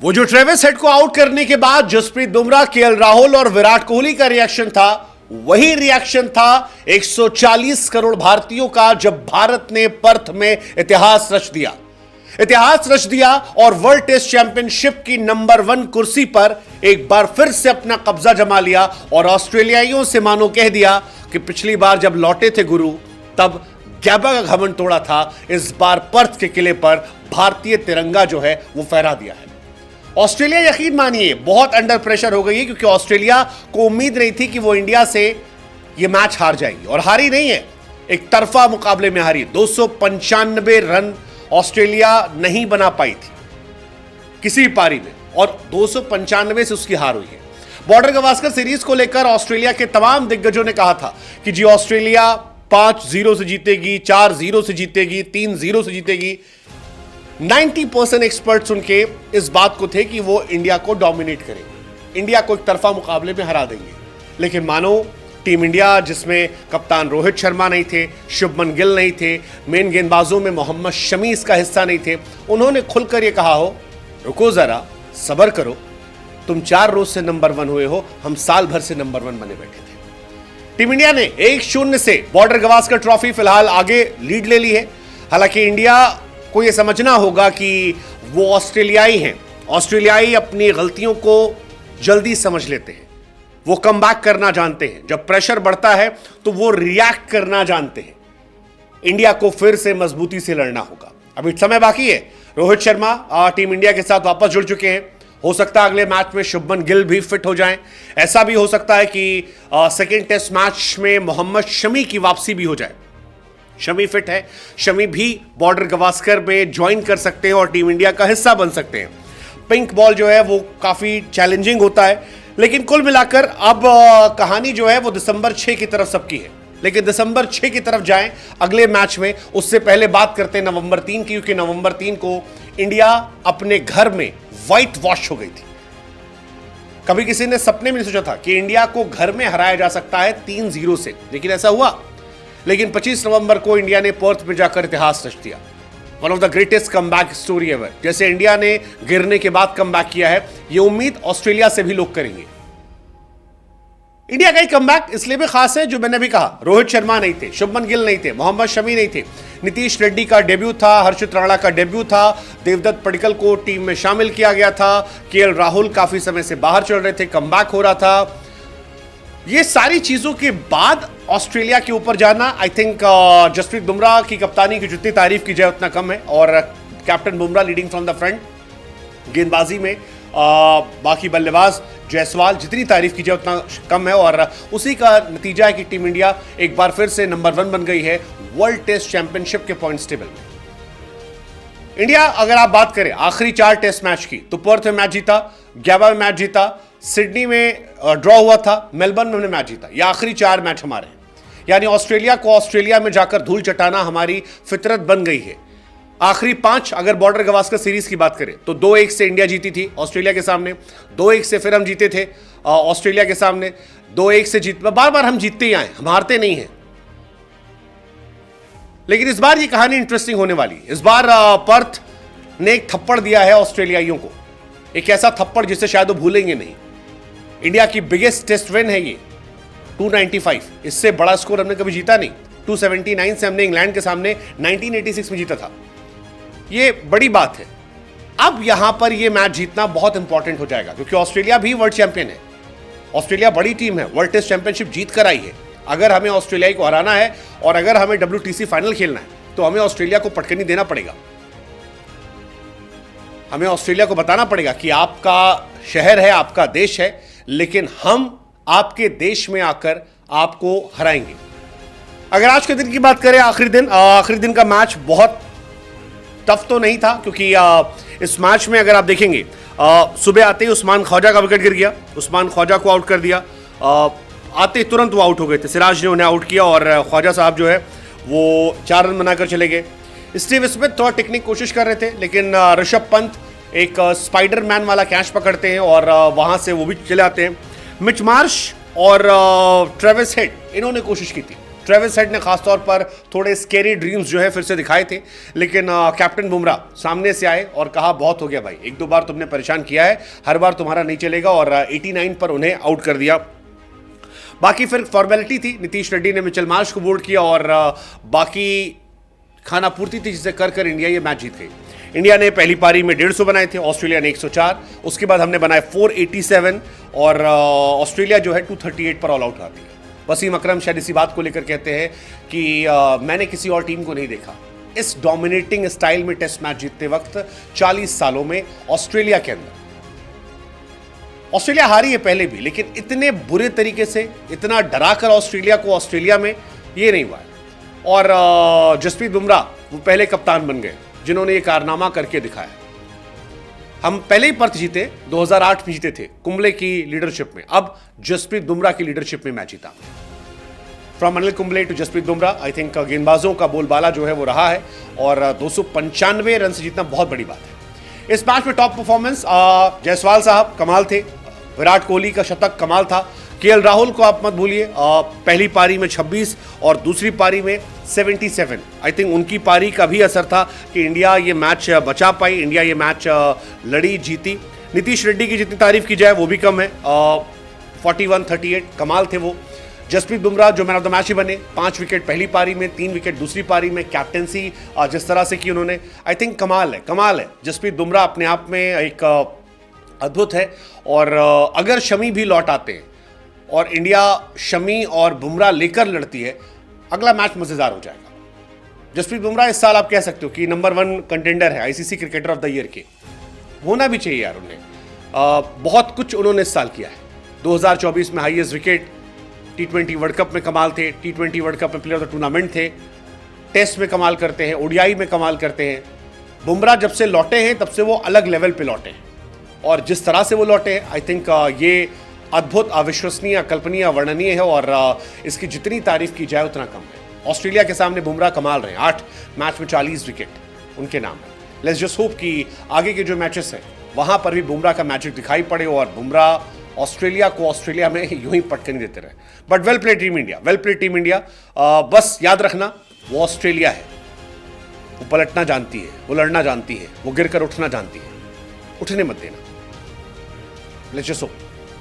वो जो Travis head को आउट करने के बाद जसप्रीत बुमराह, केएल राहुल और विराट कोहली का रिएक्शन था, वही रिएक्शन था 140 करोड़ भारतीयों का जब भारत ने पर्थ में इतिहास रच दिया और वर्ल्ड टेस्ट चैंपियनशिप की नंबर 1 कुर्सी पर एक बार फिर से अपना कब्जा जमा लिया और ऑस्ट्रेलियाइयों से मानो कह दिया कि पिछली बार जब लौटे थे गुरु तब गैबा का घमंड तोड़ा था, इस बार पर्थ के किले पर भारतीय तिरंगा जो है वो फहरा दिया है। ऑस्ट्रेलिया यकीन मानिए बहुत अंडर प्रेशर हो गई है, क्योंकि ऑस्ट्रेलिया को उम्मीद नहीं थी कि वो इंडिया से ये मैच हार जाएगी, और हारी नहीं है, एक तरफा मुकाबले में हारी। 295 रन ऑस्ट्रेलिया नहीं बना पाई थी किसी पारी में, और 295 से उसकी हार हुई है। बॉर्डर गवास्कर सीरीज को लेकर ऑस्ट्रेलिया के तमाम दिग्गजों ने कहा था कि जी ऑस्ट्रेलिया 5-0 से जीतेगी, 4-0 से जीतेगी, 3-0 से जीतेगी। 90% एक्सपर्ट्स उनके इस बात को थे कि वो इंडिया को डोमिनेट करेंगे, इंडिया को एक तरफा मुकाबले में हरा देंगे। लेकिन मानो टीम इंडिया जिसमें कप्तान रोहित शर्मा नहीं थे, शुभमन गिल नहीं थे, मेन गेंदबाजों में मोहम्मद शमी इसका हिस्सा नहीं थे, उन्होंने खुलकर ये कहा हो रुको जरा, सब्र करो, तुम 4 रोज से नंबर 1 हुए हो, हम साल भर से नंबर 1 बने बैठे थे। टीम इंडिया ने 1-0 से बॉर्डर गवास्कर ट्रॉफी फिलहाल आगे लीड ले ली है। हालांकि इंडिया को यह समझना होगा कि वो ऑस्ट्रेलियाई हैं, ऑस्ट्रेलियाई अपनी गलतियों को जल्दी समझ लेते हैं, वो कमबैक करना जानते हैं, जब प्रेशर बढ़ता है तो वो रिएक्ट करना जानते हैं। इंडिया को फिर से मजबूती से लड़ना होगा, अभी समय बाकी है। रोहित शर्मा टीम इंडिया के साथ वापस जुड़ चुके हैं, हो सकता है अगले मैच में शुभमन गिल भी फिट हो जाएं। ऐसा भी हो सकता है कि सेकेंड टेस्ट मैच में मोहम्मद शमी की वापसी भी हो जाए। शमी फिट है, शमी भी बॉर्डर गवास्कर में ज्वाइन कर सकते हैं और टीम इंडिया का हिस्सा बन सकते हैं। पिंक बॉल जो है वो काफी चैलेंजिंग होता है, लेकिन कुल मिलाकर अब कहानी जो है वो दिसंबर 6 की तरफ सबकी है। लेकिन दिसंबर 6 की तरफ जाएं अगले मैच में, उससे पहले बात करते हैं नवंबर 3 की, क्योंकि नवंबर 3 को इंडिया अपने घर में व्हाइट वॉश हो गई थी। कभी किसी ने सपने में नहीं सोचा था कि इंडिया को घर में हराया जा सकता है 3-0 से, लेकिन ऐसा हुआ। लेकिन 25 नवंबर को इंडिया ने पर्थ में जाकर इतिहास रच दिया। One of the greatest comeback story ever. जैसे इंडिया ने गिरने के बाद कमबैक किया है, यह उम्मीद ऑस्ट्रेलिया से भी लोग करेंगे। इंडिया का ही कमबैक इसलिए भी खास है, जो मैंने भी कहा, रोहित शर्मा नहीं थे, शुभमन गिल नहीं थे, मोहम्मद शमी नहीं थे, नीतीश रेड्डी का डेब्यू था, हर्षित राणा का डेब्यू था, देवदत्त पडिक्कल को टीम में शामिल किया गया था, केएल राहुल काफी समय से बाहर चल रहे थे, कमबैक हो रहा था। ये सारी चीजों के बाद ऑस्ट्रेलिया के ऊपर जाना, आई थिंक जसप्रीत बुमराह की कप्तानी की जितनी तारीफ की जाए उतना कम है, और captain Bumrah leading from the front, गेंदबाजी में बाकी बल्लेबाज जायसवाल जितनी तारीफ की जाए उतना कम है, और उसी का नतीजा है कि टीम इंडिया एक बार फिर से नंबर 1 बन गई है वर्ल्ड टेस्ट चैंपियनशिप के पॉइंट्स टेबल में। इंडिया अगर आप बात करें आखिरी 4 टेस्ट मैच की, तो पर्थ में मैच जीता, गैबा में मैच जीता, सिडनी में ड्रॉ हुआ था, मेलबर्न में हमने मैच जीता। ये आखिरी 4 मैच हमारे हैं, यानी ऑस्ट्रेलिया को ऑस्ट्रेलिया में जाकर धूल चटाना हमारी फितरत बन गई है। आखिरी 5 अगर बॉर्डर गवास्कर सीरीज की बात करें तो 2-1 से इंडिया जीती थी ऑस्ट्रेलिया के सामने, 2-1 से फिर हम जीते थे ऑस्ट्रेलिया के सामने, 2-1 से जीत, बार बार हम जीतते ही आए, हम हारते नहीं हैं। लेकिन इस बार ये कहानी इंटरेस्टिंग होने वाली है। इस बार पर्थ ने एक थप्पड़ दिया है ऑस्ट्रेलियाइयों को, एक ऐसा थप्पड़ जिसे शायद वो भूलेंगे नहीं। इंडिया की बिगेस्ट टेस्ट विन है ये, 295, इससे बड़ा स्कोर हमने कभी जीता नहीं। 279 से हमने इंग्लैंड के सामने 1986 में जीता था, ये बड़ी बात है। अब यहां पर ये मैच जीतना बहुत इंपॉर्टेंट हो जाएगा, क्योंकि ऑस्ट्रेलिया भी वर्ल्ड चैंपियन है, ऑस्ट्रेलिया बड़ी टीम है, वर्ल्ड टेस्ट चैंपियनशिप जीत कर आई है। अगर हमें ऑस्ट्रेलिया को हराना है और अगर हमें WTC फाइनल खेलना है तो हमें ऑस्ट्रेलिया को पटकनी देना पड़ेगा। हमें ऑस्ट्रेलिया को बताना पड़ेगा कि आपका शहर है, आपका देश है, लेकिन हम आपके देश में आकर आपको हराएंगे। अगर आज के दिन की बात करें, आखिरी दिन का मैच बहुत टफ तो नहीं था, क्योंकि इस मैच में अगर आप देखेंगे सुबह आते ही उस्मान ख्वाजा का विकेट गिर गया, उस्मान ख्वाजा को आउट कर दिया, आते ही तुरंत वो आउट हो गए थे, सिराज ने उन्हें आउट किया और ख्वाजा साहब जो है वो 4 रन बनाकर चले गए। स्टीव स्मिथ थोड़ा टेक्निक कोशिश कर रहे थे, लेकिन ऋषभ पंत एक स्पाइडरमैन वाला कैच पकड़ते हैं और वहां से वो भी चले आते हैं। मिच मार्श और ट्रेविस हेड इन्होंने कोशिश की थी, ट्रेविस हेड ने खासतौर पर थोड़े स्केरी ड्रीम्स जो है फिर से दिखाए थे, लेकिन कैप्टन बुमराह सामने से आए और कहा बहुत हो गया भाई, एक दो बार तुमने परेशान किया है, हर बार तुम्हारा नहीं चलेगा, और 89 पर उन्हें आउट कर दिया। बाकी फिर फॉर्मेलिटी थी, नीतीश रेड्डी ने मिचेल मार्श को बोल्ड किया और बाकी खाना पूर्ति थी जिसे कर कर इंडिया ये मैच जीत गई। इंडिया ने पहली पारी में 150 बनाए थे, ऑस्ट्रेलिया ने 104, उसके बाद हमने बनाए 487 और ऑस्ट्रेलिया जो है 238 पर ऑल आउट आती है। वसीम अकरम शायद इसी बात को लेकर कहते हैं कि मैंने किसी और टीम को नहीं देखा इस डोमिनेटिंग स्टाइल में टेस्ट मैच जीतते वक्त 40 सालों में ऑस्ट्रेलिया के अंदर। ऑस्ट्रेलिया हारी है पहले भी, लेकिन इतने बुरे तरीके से, इतना डराकर ऑस्ट्रेलिया को ऑस्ट्रेलिया में ये नहीं हुआ है। और जसप्रीत बुमराह वो पहले कप्तान बन गए जिन्होंने ये कारनामा करके दिखाया। हम पहले ही पर्थ जीते, 2008 में जीते थे कुंबले की लीडरशिप में, अब जसप्रीत बुमराह की लीडरशिप में मैच जीता। From Anil Kumble to Jasprit Bumrah, I think गेंदबाजों का बोलबाला जो है वो रहा है और 295 रन से जीतना बहुत बड़ी बात है। इस मैच में टॉप परफॉर्मेंस जायसवाल साहब कमाल थे, विराट कोहली का शतक कमाल था, केएल राहुल को आप मत भूलिए, पहली पारी में 26 और दूसरी पारी में 77। आई थिंक उनकी पारी का भी असर था कि इंडिया ये मैच बचा पाई, इंडिया ये मैच लड़ी जीती। नीतीश रेड्डी की जितनी तारीफ की जाए वो भी कम है, 41-38 कमाल थे वो। जसप्रीत बुमराह जो मैन ऑफ द मैच ही बने, 5 विकेट पहली पारी में, 3 विकेट दूसरी पारी में, कैप्टेंसी जिस तरह से की उन्होंने, आई थिंक कमाल है। जसप्रीत बुमराह अपने आप में एक अद्भुत है। और अगर शमी भी लौट आते हैं और इंडिया शमी और बुमराह लेकर लड़ती है, अगला मैच मजेदार हो जाएगा। जसप्रीत बुमराह इस साल आप कह सकते हो कि नंबर 1 कंटेंडर है ICC cricketer of the year के, होना भी चाहिए यार उन्हें। बहुत कुछ उन्होंने इस साल किया है। 2024 में highest wicket, T20 world cup में कमाल थे, T20 वर्ल्ड कप में प्लेयर ऑफ द टूर्नामेंट थे, टेस्ट में कमाल करते हैं, ओडीआई में कमाल करते हैं। बुमराह जब से लौटे हैं तब से वो अलग लेवल पे लौटे हैं और जिस तरह से वो लौटे हैं, आई थिंक ये अद्भुत, अविश्वसनीय, अकल्पनीय, वर्णनीय है और इसकी जितनी तारीफ की जाए उतना कम है। ऑस्ट्रेलिया के सामने बुमराह कमाल रहे हैं, 8 मैच में 40 विकेट उनके नाम है। लेट्स जस्ट होप कि आगे के जो मैचेस हैं वहां पर भी बुमराह का मैजिक दिखाई पड़े और बुमराह ऑस्ट्रेलिया को ऑस्ट्रेलिया में यूं ही पटकनी देते रहे। But well play team India, बस याद रखना वो ऑस्ट्रेलिया है, वो पलटना जानती है, वो लड़ना जानती है, वो गिर कर उठना जानती है, उठने मत देना। Let's just hope.